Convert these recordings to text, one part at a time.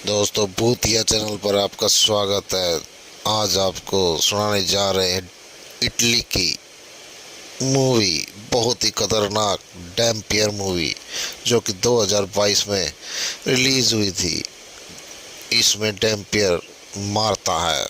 दोस्तों भूतिया चैनल पर आपका स्वागत है। आज आपको सुनाने जा रहे हैं इटली की मूवी, बहुत ही खतरनाक डैम्पियर मूवी, जो कि 2022 में रिलीज हुई थी। इसमें डैम्पियर मारता है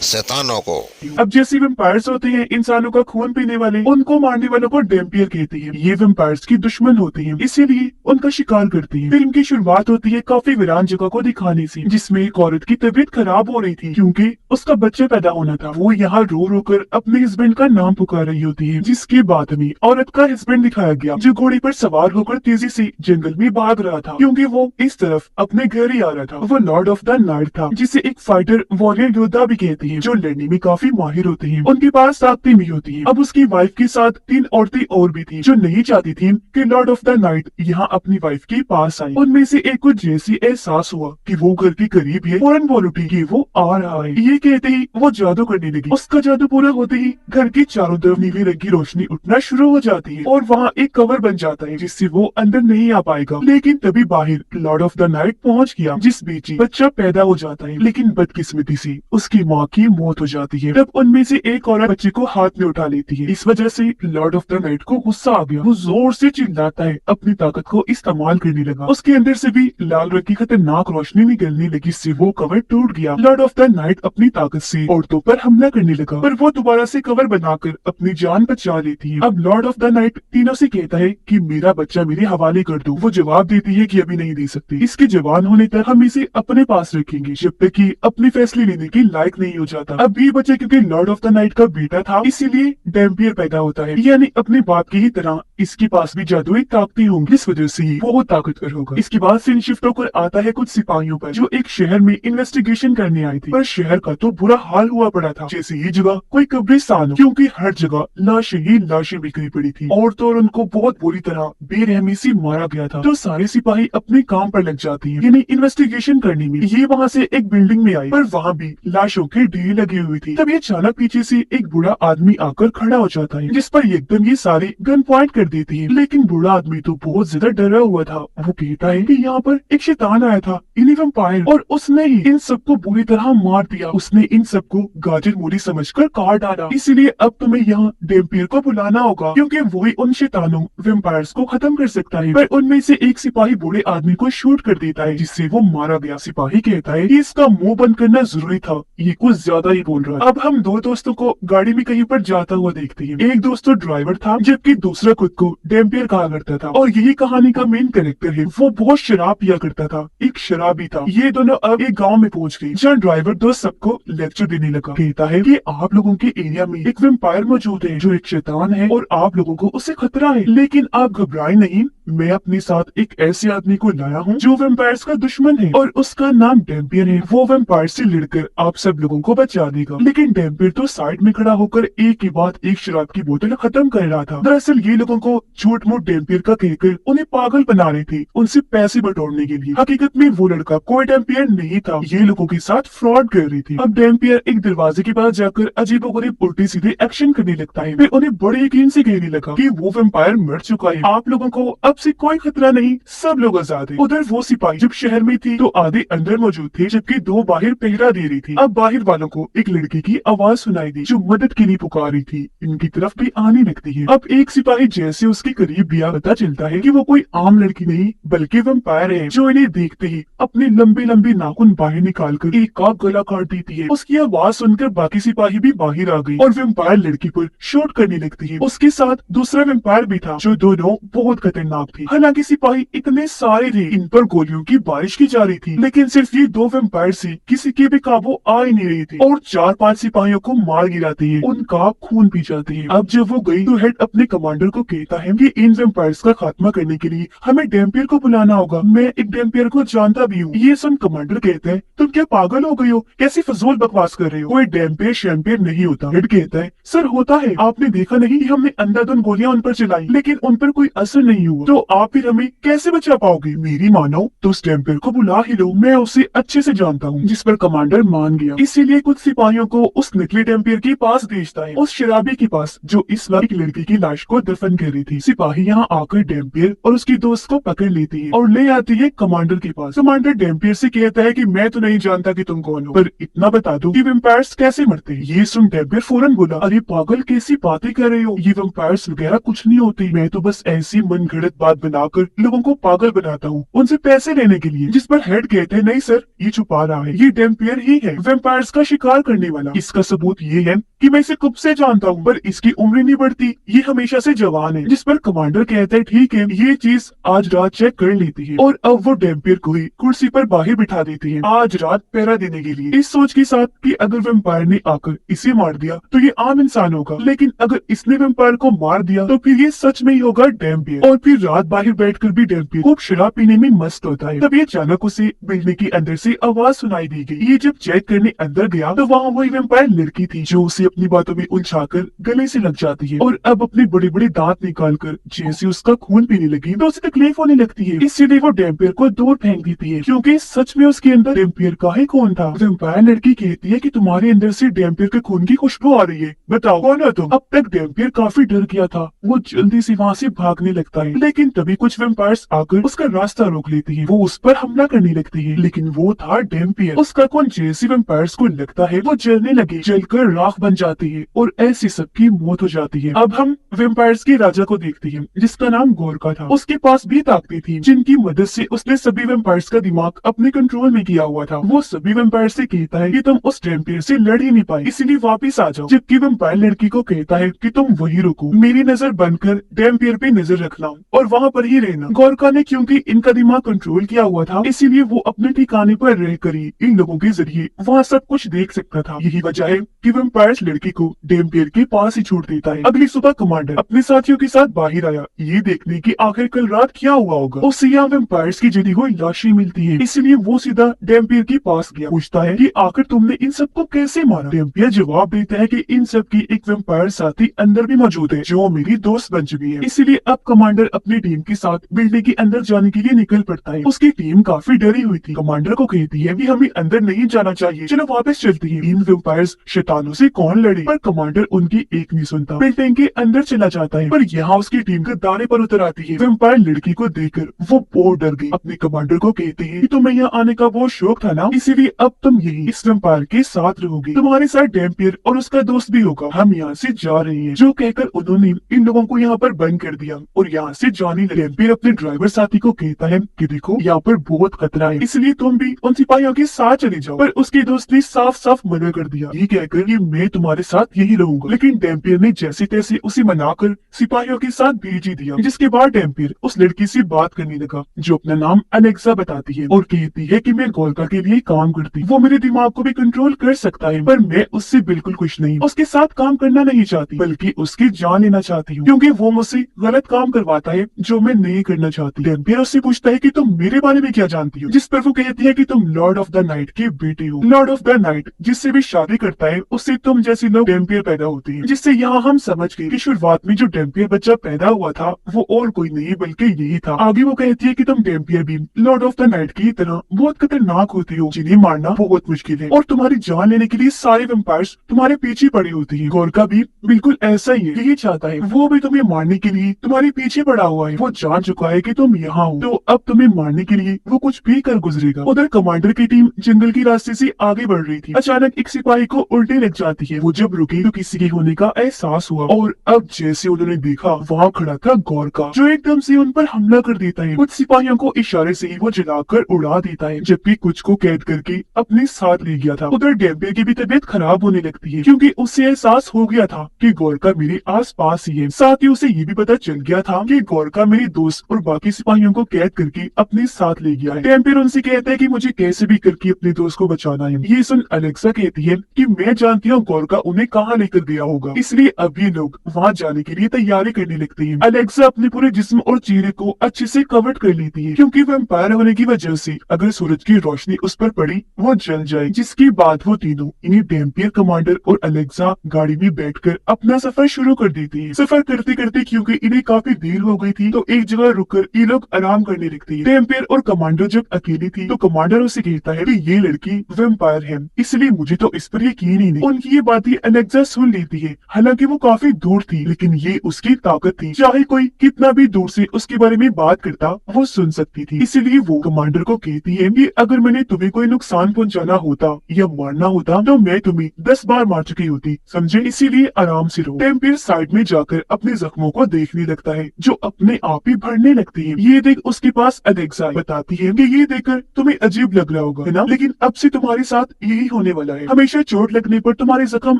शैतानों को। अब जैसे वेम्पायर्स होते हैं इंसानों का खून पीने वाले, उनको मारने वालों को डैम्पियर कहते हैं। ये वेम्पायर्स की दुश्मन होते हैं, इसीलिए उनका शिकार करते हैं। फिल्म की शुरुआत होती है काफी वीरान जगह को दिखाने से, जिसमें एक औरत की तबीयत खराब हो रही थी क्योंकि उसका बच्चा पैदा होना था। वो यहाँ रो रो कर अपने हस्बैंड का नाम पुकार रही होती है, जिसके बाद में औरत का हस्बैंड दिखाया गया, जो घोड़े पर सवार होकर तेजी से जंगल में भाग रहा था क्योंकि वो इस तरफ अपने घर ही आ रहा था। वो लॉर्ड ऑफ द नाइट था, जिसे एक फाइटर वॉरियर योद्धा भी कहते हैं, जो लड़ने में काफी माहिर होते हैं। उनके पास ताकतें भी होती हैं। अब उसकी वाइफ के साथ 3 औरतें और भी थी, जो नहीं चाहती थी कि लॉर्ड ऑफ द नाइट यहाँ अपनी वाइफ के पास आए। उनमें से एक को जैसे एहसास हुआ कि वो घर के करीब है, फौरन बोल उठी कि वो आ रहा है। ये कहते ही वो जादू करने लगी। उसका जादू पूरा होते ही घर के चारों तरफ नीली रंग की रोशनी उठना शुरू हो जाती है और वहाँ एक कवर बन जाता है, जिससे वो अंदर नहीं आ पाएगा। लेकिन तभी बाहर लॉर्ड ऑफ द नाइट पहुँच गया, जिस बीच ही बच्चा पैदा हो जाता है। लेकिन बदकिस्मती से उसकी माँ की मौत हो जाती है। तब उनमें से एक औरत बच्चे को हाथ में उठा लेती है। इस वजह से लॉर्ड ऑफ द नाइट को गुस्सा आ गया। वो जोर से चिल्लाता है, अपनी ताकत को इस्तेमाल करने लगा। उसके अंदर से भी लाल रंग की खतरनाक रोशनी निकलने लगी, जिससे वो कवर टूट गया। लॉर्ड ऑफ द नाइट अपनी ताकत से औरतों पर हमला करने लगा, पर वो दोबारा से कवर बनाकर अपनी जान बचा लेती है। अब लॉर्ड ऑफ द नाइट तीनों से कहता है कि मेरा बच्चा मेरे हवाले कर दो। वो जवाब देती है कि अभी नहीं दे सकते, इसके जवान होने तक हम इसे अपने पास रखेंगे, जब तक कि अपने फैसले लेने के लायक नहीं हो जाता। अब ये बच्चा क्योंकि लॉर्ड ऑफ द नाइट का बेटा था, इसीलिए डैम्पियर पैदा होता है, यानी अपने बाप की ही तरह इसके पास भी जादुई ताकतें होंगी। इस वजह से ही वो ताकतवर होगा। इसके बाद सीन शिफ्ट होकर आता है कुछ सिपाहियों पर, जो एक शहर में इन्वेस्टिगेशन करने आए थे। पर शहर का तो बुरा हाल हुआ पड़ा था, जैसे ये जगह कोई कब्रिस्तान हो, क्योंकि हर जगह लाशें ही लाशें बिखरी पड़ी थी और तो और उनको बहुत बुरी तरह बेरहमी से मारा गया था। तो सारे सिपाही अपने काम पर लग जाते हैं, यानी इन्वेस्टिगेशन करने में। ये वहाँ से एक बिल्डिंग में आई, पर वहाँ भी लाशों के ढेर लगे हुए थे। तब ये अचानक पीछे से एक बूढ़ा आदमी आकर खड़ा हो जाता है, जिस पर एकदम ये सारे गन पॉइंट कर देते हैं। लेकिन बूढ़ा आदमी तो बहुत ज्यादा डरा हुआ था। वो कहता है कि यहाँ पर एक शैतान आया था, इन्हीं वैम्पायर, और उसने ही इन सबको बुरी तरह मार दिया। उसने इन सबको गाजर मूली समझकर काट डाला। इसीलिए अब तुम्हें यहाँ डैम्पियर को बुलाना होगा, क्योंकि वही उन शैतानों वैम्पायर्स को खत्म कर सकता है। पर उनमें से एक सिपाही बूढ़े आदमी को शूट कर देता है, जिससे वो मारा गया। सिपाही कहता है कि इसका मुंह बंद करना जरूरी था, ये कुछ ज्यादा ही बोल रहा है। अब हम दो दोस्तों को गाड़ी में कहीं पर जाता हुआ देखते हैं। एक दोस्त तो ड्राइवर था, जबकि दूसरा खुद को डैम्पियर कहा करता था। और यही कहानी का मेन कैरेक्टर है। वो बहुत शराब पिया करता था, एक शराबी था। ये दोनों अब एक गांव में पहुंच गए, जहाँ ड्राइवर दोस्त सबको लेक्चर देने लगा। कहता है कि आप लोगों के एरिया में एक वैम्पायर मौजूद है, जो एक शैतान है और आप लोगों को उससे खतरा है। लेकिन आप घबराएं नहीं, मैं अपने साथ एक ऐसे आदमी को लाया हूँ जो वैम्पायर्स का दुश्मन है और उसका नाम डैम्पियर है। वो वैम्पायर से लड़कर आप सब लोगों को बचा देगा। लेकिन डैम्पियर तो साइड में खड़ा होकर एक के बाद एक शराब की बोतल खत्म कर रहा था। दरअसल ये लोगों को झूठ मूठ डैम्पियर का कहकर उन्हें पागल बना रहे थे, उनसे पैसे बटोरने के लिए। हकीकत में वो लड़का कोई डैम्पियर नहीं था, ये लोगों के साथ फ्रॉड कर रही थी। अब डैम्पियर एक दरवाजे के पास जाकर अजीबोगरीब उल्टे सीधे एक्शन करने लगता है। फिर उन्हें बड़े यकीन से कहने लगा कि वो वैम्पायर मर चुका है, आप लोगों को अब से कोई खतरा नहीं, सब लोग आजाद है। उधर वो सिपाही जब शहर में थी तो आधे अंदर मौजूद थे, जबकि 2 बाहर पहरा दे रही थी। अब बाहर वालों को एक लड़की की आवाज सुनाई दी, जो मदद के लिए पुकार रही थी। इनकी तरफ भी आने लगती है। अब एक सिपाही जैसे उसके करीब गया, पता चलता है कि वो कोई आम लड़की नहीं बल्कि वैम्पायर है, जो इन्हें देखते ही अपने लंबे लंबे नाखून बाहर निकालकर एक का गला काट देती है। उसकी आवाज सुनकर बाकी सिपाही भी बाहर आ गए और वैम्पायर लड़की पर शूट करने लगती है। उसके साथ दूसरा वैम्पायर भी था, जो दोनों बहुत खतरनाक थे। हालांकि सिपाही इतने सारे थे, इन पर गोलियों की बारिश की जा रही थी, लेकिन सिर्फ ये 2 वैम्पायर से किसी के भी काबू आ ही नहीं रहे थे और 4-5 सिपाहियों को मार गिराते हैं, उनका खून पी जाते हैं। अब जब वो गई तो हेड अपने कमांडर को कहता है कि इन वैम्पायर्स का खात्मा करने के लिए हमें डैम्पियर को बुलाना होगा। मैं एक डैम्पियर को जानता भी हूँ। ये सुन कमांडर कहते हैं तुम तुम क्या पागल हो गई हो? कैसी फजूल बकवास कर रहे हो? कोई डैम्पियर शैम्पियर नहीं होता। हेड कहता है सर होता है, आपने देखा नहीं कि हमने अंधाधुंध गोलियां उन पर चलाई लेकिन उन पर कोई असर नहीं हुआ, तो आप फिर हमें कैसे बचा पाओगे? मेरी मानो तो उस डैम्पियर को बुला ही लो, मैं उसे अच्छे से जानता हूँ। जिस पर कमांडर मान गया। इसीलिए कुछ सिपाहियों को उस नकली डैम्पियर के पास भेजता है, उस शराबी के पास जो इस वक्त एक लड़की की लाश को दफन कर रही थी। सिपाही यहाँ आकर डैम्पियर और उसकी दोस्त को पकड़ लेती है और ले आती है कमांडर के पास। कमांडर डैम्पियर से कहता है कि मैं तो नहीं जानता कि तुम कौन हो, पर इतना बता दो कि वैम्पायर्स कैसे मरते हैं। ये सुन डैम्पियर फौरन बोला, अरे पागल कैसी बातें कर रहे हो, ये वैम्पायर्स वगैरह कुछ नहीं होती, मैं तो बस ऐसी मनगढ़ंत बात बनाकर लोगों को पागल बनाता हूँ उनसे पैसे लेने के लिए। जिस पर हेड कहते हैं नहीं सर, ये छुपा रहा है, ये डैम्पियर ही है, वैम्पायर्स का शिकार करने वाला। इसका सबूत ये है कि मैं इसे कब से जानता हूँ, पर इसकी उम्र नहीं बढ़ती, ये हमेशा से जवान है। जिस पर कमांडर कहता है ठीक है, ये चीज आज रात चेक कर लेती है। और अब वो डैम्पियर को ही कुर्सी पर बाहर बिठा देती है आज रात पहरा देने के लिए, इस सोच के साथ कि अगर वैम्पायर ने आकर इसे मार दिया तो ये आम इंसान होगा, लेकिन अगर इसने वैम्पायर को मार दिया तो फिर ये सच में ही होगा डैम्पियर। और फिर रात बाहर बैठकर भी डैम्पियर खूब शराब पीने में मस्त होता है। तभी अचानक उसे बिल्डिंग के अंदर से आवाज सुनाई दी गई। ये जब चेक करने अंदर गया तो वहाँ वही वैम्पायर लड़की थी जो उसे अपनी बातों में उलझाकर गले से लग जाती है और अब अपने बड़े बड़े दांत निकालकर जैसे उसका खून पीने लगी तो उसे तकलीफ होने लगती है। इसलिए वो डैम्पियर को दूर फेंक देती है क्योंकि सच में उसके अंदर डैम्पियर का ही खून था। वैम्पायर लड़की कहती है कि तुम्हारे अंदर से डैम्पियर के खून की खुशबू आ रही है, बताओ कौन हो तुम? अब तक डैम्पियर काफी डर गया था, वो जल्दी से वहाँ से भागने लगता है, लेकिन तभी कुछ वैम्पायर्स आकर उसका रास्ता रोक लेती है। वो उस पर हमला करने लगती है, लेकिन वो था डैम्पियर। उसका खून जैसे वैम्पायर्स को लगता है वो जलने लगे, जलकर राख बन जाती है और ऐसी सबकी मौत हो जाती है। अब हम वैम्पायर्स के राजा को देखते हैं जिसका नाम गोरका था। उसके पास भी ताकतें थी जिनकी मदद से उसने सभी वैम्पायर्स का दिमाग अपने कंट्रोल में किया हुआ था। वो सभी वैम्पायर से कहता है कि तुम उस डैम्पियर से लड़ ही नहीं पाए, इसलिए वापिस आ जाओ। जबकि वैम्पायर लड़की को कहता है कि तुम वही रुको, मेरी नजर बनकर डैम्पियर पे नजर रखना और वहाँ पर ही रहना। गोरका ने क्योंकि इनका दिमाग कंट्रोल किया हुआ था इसीलिए वो अपने ठिकाने पर रहकर ही इन लोगों के जरिए वहाँ सब कुछ देख सकता था। यही वजह है कि वैम्पायर्स लड़की को डैम्पियर के पास ही छोड़ देता है। अगली सुबह कमांडर अपने साथियों के साथ बाहर आया ये देखने की आखिर कल रात क्या हुआ होगा। उसे यहाँ वैम्पायर्स की जली हुई लाशें मिलती है, इसलिए वो सीधा डैम्पियर के पास गया। पूछता है कि आखिर तुमने इन सबको कैसे मारा? डैम्पियर जवाब देता है कि इन सब की एक वैम्पायर साथी अंदर भी मौजूद है जो मेरी दोस्त बन चुकी है। इसलिए अब कमांडर अपनी टीम के साथ बिल्डिंग के अंदर जाने के लिए निकल पड़ता है। उसकी टीम काफी डरी हुई थी। कमांडर को कहती है कि हमें अंदर नहीं जाना चाहिए, चलो वापस चलती है। इन वैम्पायर्स शैतानों से कौन लड़े? पर कमांडर उनकी एक नहीं सुनता, बिल्डिंग के अंदर चला जाता है। पर यहाँ उसकी टीम के दाने पर उतर आती है। वैम्पायर लड़की को देखकर वो बहुत डर गई। अपने कमांडर को कहती है कि तुम्हें यहाँ आने का बहुत शौक था ना, इसीलिए अब तुम यही इस वैम्पायर के साथ रहोगे, तुम्हारे साथ डैम्पियर और उसका दोस्त भी होगा, हम यहाँ से जा रहे हैं। जो कहकर उन्होंने इन लोगों को यहाँ पर बंद कर दिया और यहाँ से जाने लगे। डैम्पियर अपने ड्राइवर साथी को कहता है कि देखो यहाँ पर बहुत खतरा है, इसलिए तुम भी उन सिपाहियों के साथ चले जाओ। पर उसके दोस्त ने साफ साफ मना कर दिया, ये कहकर कि मैं तुम्हारे साथ यही रहूंगा। लेकिन डैम्पियर ने जैसे तैसे उसे मनाकर सिपाहियों के साथ भेज ही दिया। जिसके बाद डैम्पियर उस लड़की से बात करने लगा जो अपना नाम अलेक्सा बताती है और कहती है कि मैं गोरका के लिए काम करती, वो मेरे दिमाग को भी कंट्रोल कर सकता है, पर मैं उससे बिल्कुल खुश नहीं, उसके साथ काम करना नहीं चाहती बल्कि उसकी जान लेना चाहती हूँ क्योंकि वो मुझसे गलत काम करवाता है जो मैं नहीं करना चाहती। डैम्पियर उससे पूछता है कि तुम मेरे बारे में क्या जानती हो? जिस पर वो कहती है कि तुम लॉर्ड ऑफ द नाइट की बेटी हो। लॉर्ड ऑफ द नाइट जिससे भी शादी करता है उससे तुम जैसे लोग डैम्पियर पैदा होते हैं। जिससे यहाँ हम समझ गए कि शुरुआत में जो डैम्पियर बच्चा पैदा हुआ था वो और कोई नहीं बल्कि यही था। आगे वो कहती है कि तुम डैम्पियर भी लॉर्ड ऑफ द नाइट की तरह बहुत खतरनाक होती हो जिन्हें मारना बहुत मुश्किल है और तुम्हारी जान लेने के लिए सारे वैम्पायर्स तुम्हारे पीछे पड़े होते हैं। गोरका भी बिल्कुल ऐसा ही है, यही चाहता है, वो भी तुम्हें मारने के लिए तुम्हारे पीछे पड़ा हुआ है। वो जान चुका है कि तुम यहाँ हो तो अब तुम्हें मारने के लिए वो कुछ भी कर गुजरेगा। उधर कमांडर की टीम जंगल की रास्ते से आगे बढ़ रही थी। अचानक एक सिपाही को उल्टी लग जाती है। वो जब रुकी तो किसी के होने का एहसास हुआ और अब जैसे उन्होंने देखा वहाँ खड़ा था गोरका जो एकदम से उन पर हमला कर देता है। कुछ सिपाहियों को इशारे से ही वो जलाकर उड़ा देता है जबकि कुछ को कैद करके अपने साथ ले गया था। उधर डैम्पियर की भी तबीयत खराब होने लगती है क्योंकि उसे एहसास हो गया था कि गोरका मेरे आस पास ही है। साथ ही उसे ये भी पता चल गया था कि गोरका मेरे दोस्त और बाकी सिपाहियों को कैद करके अपने साथ ले गया है। डैम्पियर उनसे कहता है कि मुझे मुझे कैसे भी करके अपने दोस्त को बचाना है। ये सुन अलेक्सा कहती है कि मैं जानती हूँ गोरका उन्हें कहाँ लेकर गया होगा, इसलिए अब ये लोग वहाँ जाने के लिए तैयारी करने लगती है। अलेक्सा अपने पूरे जिस्म और चेहरे को अच्छे से कवर कर लेती है, क्योंकि वैम्पायर होने की वजह से अगर सूरज की रोशनी उस पर पड़ी वो जल जाए। जिसके बाद वो तीनों इन्हें डैम्पियर कमांडर और अलेक्सा गाड़ी में बैठकर अपना सफर शुरू कर देती है। सफर करते करते क्योंकि इन्हें काफी देर हो गई थी तो एक जगह रुककर ये लोग आराम करने लगती है। डैम्पियर और कमांडर जब अकेली थी तो कमांडर उसे कहता है कि ये लड़की वैम्पायर है, इसलिए मुझे तो इस पर यकीन ही नहीं। उनकी ये बातें अलेक्सा सुन लेती है। हालांकि वो काफी दूर थी लेकिन ये उसकी ताकत थी, चाहे कोई कितना भी दूर से उसके बारे में बात करता वो सुन सकती थी। इसलिए वो कमांडर को कहती है कि अगर मैंने तुम्हें कोई नुकसान पहुंचाना होता या मारना होता तो मैं तुम्हें 10 बार मार चुकी होती, समझे? इसीलिए आराम से रहो। डैम्पियर साइड में जाकर अपने जख्मों को देखने लगता है जो अपने आप ही भरने लगती है। ये देख उसके पास अलेक्सा बताती है कि ये देखकर तुम्हें अजीब लग रहा होगा है ना, लेकिन अब से तुम्हारे साथ यही होने वाला है। हमेशा चोट लगने पर तुम्हारे जख्म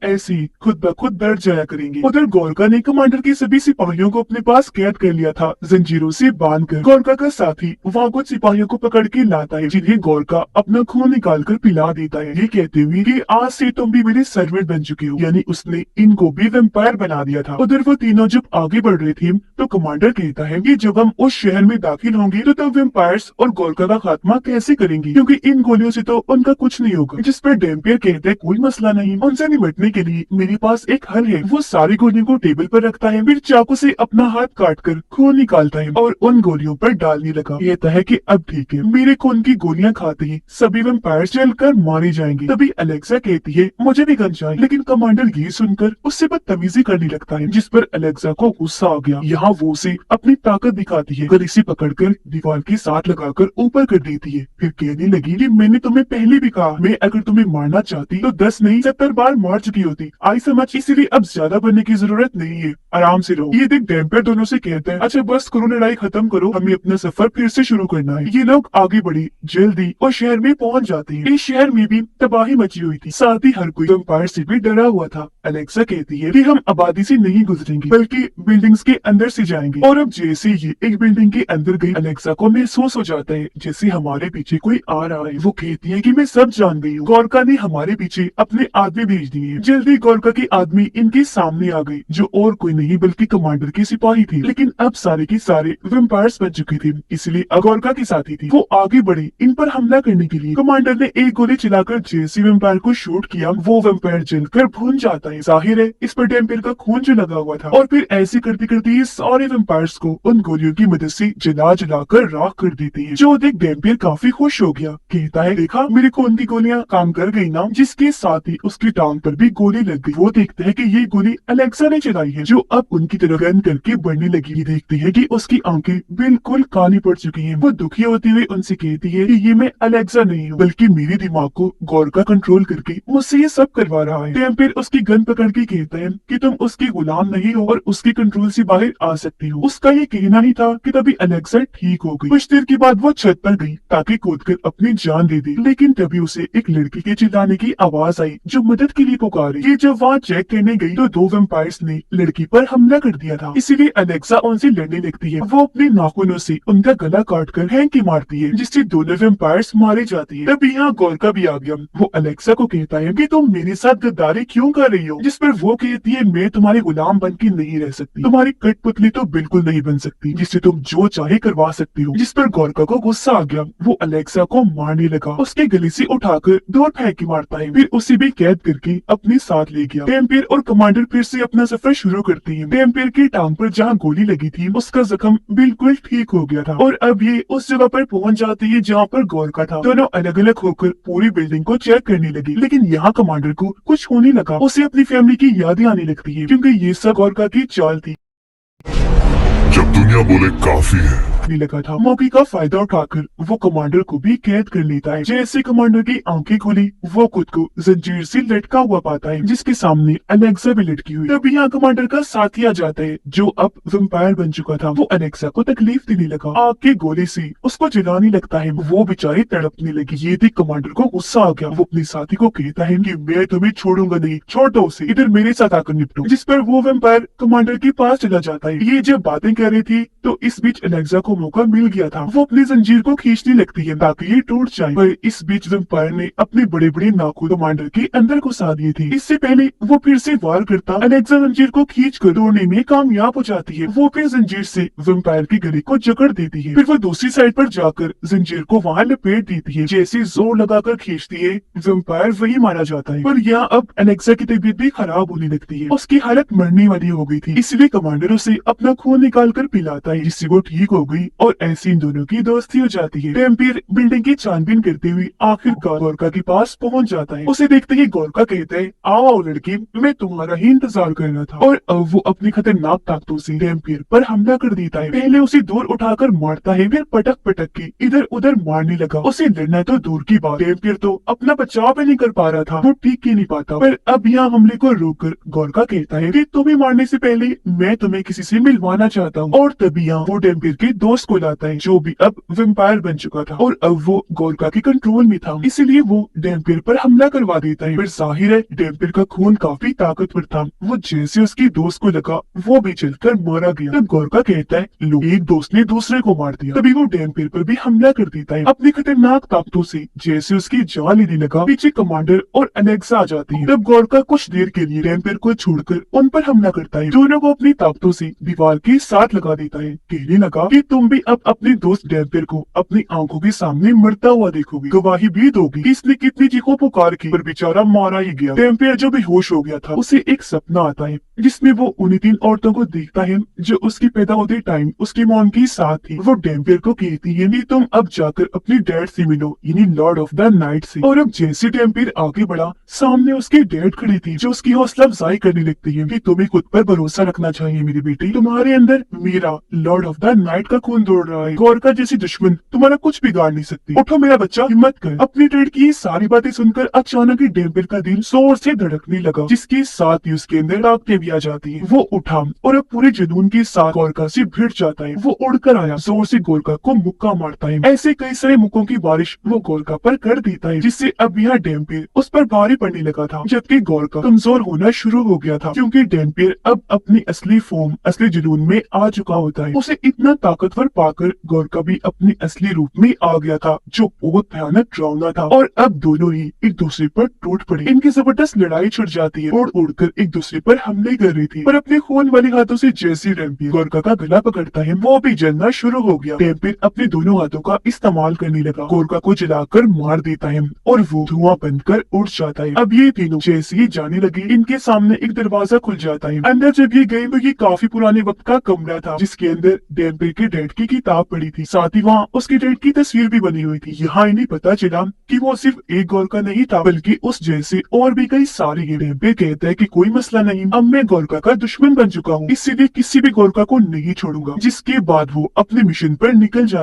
ऐसे ही खुद ब खुद बढ़ जाया करेंगे। उधर गोरका ने कमांडर के सभी सिपाहियों को अपने पास कैद कर लिया था जंजीरों से बांधकर। गोरका का साथी वहाँ कुछ सिपाहियों को पकड़ के लाता है जिन्हें गोरका अपना खून निकाल कर पिला देता है, ये कहते हुए कि आज से तुम भी मेरे सर्वेंट बन चुके हो, यानी उसने इनको भी वैम्पायर बना दिया था। उधर वो तीनों जब आगे बढ़ रहे थे तो कमांडर कहता है कि जब हम उस शहर में दाखिल होंगे तो तब वैम्पायर्स और गोरका का खात्मा कैसे करेंगे, क्योंकि इन गोलियों से तो उनका कुछ नहीं होगा। जिस पर डैम्पियर कहते हैं कोई मसला नहीं, उनसे निपटने के लिए मेरे पास एक हल है। वो सारी गोलियों को टेबल पर रखता है, फिर चाकू से अपना हाथ काटकर खून निकालता है और उन गोलियों पर डालने लगा। कहता है कि अब ठीक है, मेरे खून की गोलियां खाते ही सभी वैम्पायर्स जलकर मारे जाएंगे। तभी अलेक्सा कहती है मुझे भी गन चाहिए, लेकिन कमांडर ये सुनकर उससे बदतमीजी करने लगता है, जिस पर अलेक्सा को गुस्सा आ गया। यहाँ वो उसे अपनी ताकत दिखाती है, गले से पकड़कर दीवार के साथ लगाकर ऊपर कर देती है। फिर कहने लगी कि मैंने तुम्हें पहले भी कहा, मैं अगर तुम्हें मारना चाहती तो 10 नहीं 70 बार मार चुकी होती, आई समझ, इसीलिए अब ज्यादा बनने की जरूरत नहीं है, आराम से रहो। ये देख डैम्पियर दोनों से कहता है अच्छा बस करो, लड़ाई खत्म करो, हमें अपना सफर फिर से शुरू करना है। ये लोग आगे बढ़े जल्दी और शहर में पहुंच जाते हैं। इस शहर में भी तबाही मची हुई थी, साथ ही हर कोई वैम्पायर से भी डरा हुआ था। अलेक्सा कहती है कि हम आबादी से नहीं गुजरेंगे बल्कि बिल्डिंग्स के अंदर से जाएंगे। और अब जैसे ये एक बिल्डिंग के अंदर गई, अलेक्सा को महसूस हो जाता है जैसे हमारे पीछे कोई आ रहा है। वो कहती है कि मैं सब जान गई हूँ, गोरका ने हमारे पीछे अपने आदमी भेज दिए। जल्दी गोरका के आदमी इनके सामने आ गए, जो और कोई नहीं बल्कि कमांडर के सिपाही थे। लेकिन अब सारे के सारे वैम्पायर्स बन चुके थे, इसलिए गोरका के साथी थे। वो आगे बढ़े इन पर हमला करने के लिए। कमांडर ने एक गोली चलाकर जैसे वैम्पायर को शूट किया, वो वैम्पायर जलकर भून जाता है। जाहिर है इस पर डैम्पियर का खून जो लगा हुआ था। और फिर ऐसे करते करते ये सारे वैम्पायर्स को उन गोलियों की मदद से जला जलाकर राख कर देते हैं। जो देख डैम्पियर काफी खुश हो गया, कहता है देखा मेरे खून की गोलियां काम कर गई ना। जिसके साथ ही उसकी टांग पर भी गोली लग गई। वो देखते है कि ये गोली अलेक्सा ने चलाई है, जो अब उनकी तरफ गन करके बढ़ने लगी। ये देखते है कि उसकी आंखें बिल्कुल काली पड़ चुकी हैं। वो दुखी होते हुए उनसे कहती है कि ये मैं अलेक्सा नहीं हूँ, बल्कि मेरे दिमाग को गोरका कंट्रोल करके मुझसे ये सब करवा रहा है। डैम्पियर उसकी गन पकड़ के कहता है कि तुम उसकी गुलाम नहीं हो और उसके कंट्रोल से बाहर आ सकती हो। उसका ये कहना ही था कि तभी अलेक्सा ठीक हो गई। कुछ देर के बाद वो छत पर गई ताकि कूदकर अपनी जान दे दे, लेकिन तभी उसे एक लड़की के चिल्लाने की आवाज आई जो मदद के लिए पुकारे। ये जब वहाँ चेक करने गई तो 2 वैम्पायर्स ने लड़की पर हमला कर दिया था, इसीलिए अलेक्सा उनसे लड़ने लगती है। वो अपने नाखूनों से उनका गला काटकर हैंकी मारती है, जिससे दोनों वैम्पायर्स मारे जाते हैं। तभी यहाँ गोरका भी आ गया। वो अलेक्सा को कहता है कि तुम मेरे साथ गद्दारी क्यों कर रही हो, जिस पर वो कहती है मैं तुम्हारी गुलाम बन के नहीं रह सकती, तुम्हारी कठपुतली तो बिल्कुल नहीं बन सकती जिससे तुम जो चाहे करवा सकती हो। जिस पर गोरका को गुस्सा आ गया, वो अलेक्सा को मारने लगा, उसके गले से उठाकर दूर फेंक के मारता है, फिर उसे भी कैद करके अपने साथ ले गया। डैम्पियर और कमांडर फिर से अपना सफर शुरू करते हैं। डैम्पियर की टांग पर जहाँ गोली लगी थी उसका जख्म बिल्कुल ठीक हो गया था और अब ये उस जगह पर पहुंच जाती है जहाँ पर गोरका था। दोनों अलग अलग होकर पूरी बिल्डिंग को चेक करने लगी, लेकिन यहाँ कमांडर को कुछ होने लगा। उसे अपनी फैमिली की यादें आने लगती है, क्योंकि ये सब गोरका की चाल थी। जब दुनिया बोले काफी है, लगा था। मौके का फायदा उठाकर वो कमांडर को भी कैद कर लेता है। जैसे कमांडर की आंखें खुली, वो खुद को जंजीर से लटका हुआ पाता है, जिसके सामने अलेक्सा भी लटकी हुई। तभी यहाँ कमांडर का साथी आ जाता है, जो अब वैम्पायर बन चुका था। वो अलेक्सा को तकलीफ देने लगा, आग के गोले से उसको जलाने लगता है। वो बेचारी तड़पने लगी। ये देख कमांडर को गुस्सा आ गया। वो अपने साथी को कहता है कि मैं तुम्हें छोड़ूंगा नहीं, छोड़ दो उसे, इधर मेरे साथ आकर निपटो। जिस पर वो वैम्पायर कमांडर के पास चला जाता है। ये जब बातें कर रही थी तो इस बीच अलेक्सा को मौका मिल गया था। वो अपनी जंजीर को खींचने लगती है ताकि ये टूट जाए, पर इस बीच वेम्पायर ने अपने बड़े बड़े नाखून कमांडर के अंदर घुसा दिए थे। इससे पहले वो फिर से वार करता अलेक्सा जंजीर को खींच कर तोड़ने में कामयाब हो जाती है। वो फिर जंजीर से वेम्पायर की गले को जकड़ देती है। फिर वो दूसरी साइड पर जाकर जंजीर को वहाँ लपेट देती है। जैसे जोर लगाकर खींचती है, वेम्पायर वही मारा जाता है। पर यहाँ अब अलेक्सा की तबीयत भी खराब होने लगती है। उसकी हालत मरने वाली हो गई थी, इसलिए कमांडर उसे अपना खून निकाल कर पिलाता है, जिससे वो ठीक हो गई और ऐसी इन दोनों की दोस्ती हो जाती है। डैम्पियर बिल्डिंग की छानबीन करते हुए आखिरकार गोरका के पास पहुंच जाता है। उसे देखते ही गोरका कहता है, आओ लड़की, मैं तुम्हारा ही इंतजार कर रहा था। और अब वो अपनी खतरनाक ताकतों से डैम्पियर पर हमला कर देता है। पहले उसे दूर उठाकर मारता है, फिर पटक पटक के इधर उधर मारने लगा। उसे लड़ना तो दूर की बात, डैम्पियर तो अपना बचाव भी नहीं कर पा रहा था, वो ठीक ही नहीं पाता। पर अब यहाँ हमले को रोककर गोरका कहता है कि तुम्हें मारने से पहले मैं तुम्हें किसी से मिलवाना चाहता हूँ। और तभी यहाँ वो डैम्पियर के दोस्त को लाता है, जो भी अब वेम्पायर बन चुका था और अब वो गोरका के कंट्रोल में था, इसीलिए वो डैम्पियर पर हमला करवा देता है। पर जाहिर है डैम्पियर का खून काफी ताकतवर था। वो जैसे उसकी दोस्त को लगा, वो भी चलकर मारा गया। तब गोरका कहता है, लो, एक दोस्त ने दूसरे को मार दिया। तभी वो डैम्पियर पर भी हमला कर देता है अपनी खतरनाक ताकतों से। जैसे उसकी जान लेने लगा, पीछे कमांडर और अलेक्सा आ जाती है। तब गोरका कुछ देर के लिए डैम्पियर को छोड़कर उन पर हमला करता है। दोनों को अपनी ताकतों से दीवार के साथ लगा देता है। कहने लगा कि तुम भी अब अपने दोस्त डैम्पियर को अपनी आंखों के सामने मरता हुआ देखोगे, गवाही भी दोगी। इसने कितनी चीखों पुकार की, पर बेचारा मारा ही गया। डैम्पियर जो बेहोश हो गया था, उसे एक सपना आता है जिसमें वो उन्हीं 3 औरतों को देखता है जो उसकी पैदा होते टाइम उसकी मॉम के साथ थी। वो डैम्पियर को कहती है, नहीं तुम अब जाकर अपने डैड से मिलो, यानी लॉर्ड ऑफ द नाइट से। और अब जैसे डैम्पियर आगे बढ़ा, सामने उसके डैड खड़ी थी, जो उसकी हौसला अफजाई करने लगती है कि तुम्हें खुद पर भरोसा रखना चाहिए मेरी बेटी, तुम्हारे अंदर मेरा लॉर्ड ऑफ द नाइट का खून दौड़ रहा है। गोरका जैसी दुश्मन तुम्हारा कुछ बिगाड़ नहीं सकती। उठो मेरा बच्चा, हिम्मत कर। अपने डैड की ये सारी बातें सुनकर अचानक ही डैम्पियर का दिल जोर से धड़कने लगा, जिसके साथ ही उसके अंदर ताकतें भी आ जाती है। वो उठा और अब पूरे जुनून के साथ गोरका से भिड़ जाता है। वो उड़कर आया, जोर से गोरका को मुक्का मारता है। ऐसे कई सारे मुक्कों की बारिश वो गोरका पर कर देता है, जिससे अब यहाँ डैम्पियर उस पर भारी पड़ने लगा था, जबकि गोरका कमजोर होना शुरू हो गया था, क्योंकि डैम्पियर अब अपनी असली फॉर्म, असली जुनून में आ चुका होता है। उसे इतना ताकतवर पाकर गोरका भी अपने असली रूप में आ गया था, जो बहुत भयानक डरावना था। और अब दोनों ही एक दूसरे पर टूट पड़े। इनकी जबरदस्त लड़ाई छिड़ जाती है, उड़कर एक दूसरे पर हमले कर रही थी। पर अपने खून वाले हाथों से जैसे डैम्पियर गोरका का गला पकड़ता है, वो भी जलना शुरू हो गया। डैम्पियर अपने दोनों हाथों का इस्तेमाल करने लगा, गोरका को जलाकर मार देता है और वो धुआं बनकर उड़ जाता है। अब ये तीनों जैसे ही जाने लगे, इनके सामने एक दरवाजा खुल जाता है। अंदर जब ये गए तो ये काफी पुराने वक्त का कमरा था, जिसके अंदर डैम्पियर के डैड की किताब पड़ी थी, साथ ही वहाँ उसके डैड की तस्वीर भी बनी हुई थी। यहाँ इन्हें पता चला कि वो सिर्फ एक गोरका नहीं था, बल्कि उस जैसे और भी कई सारे हैं। डैम्पियर कहता है कि कोई मसला नहीं, अब मैं गोरका का दुश्मन बन चुका हूँ, इसलिए किसी भी गोरका को नहीं छोड़ूंगा। जिसके बाद वो अपने मिशन पर निकल जाता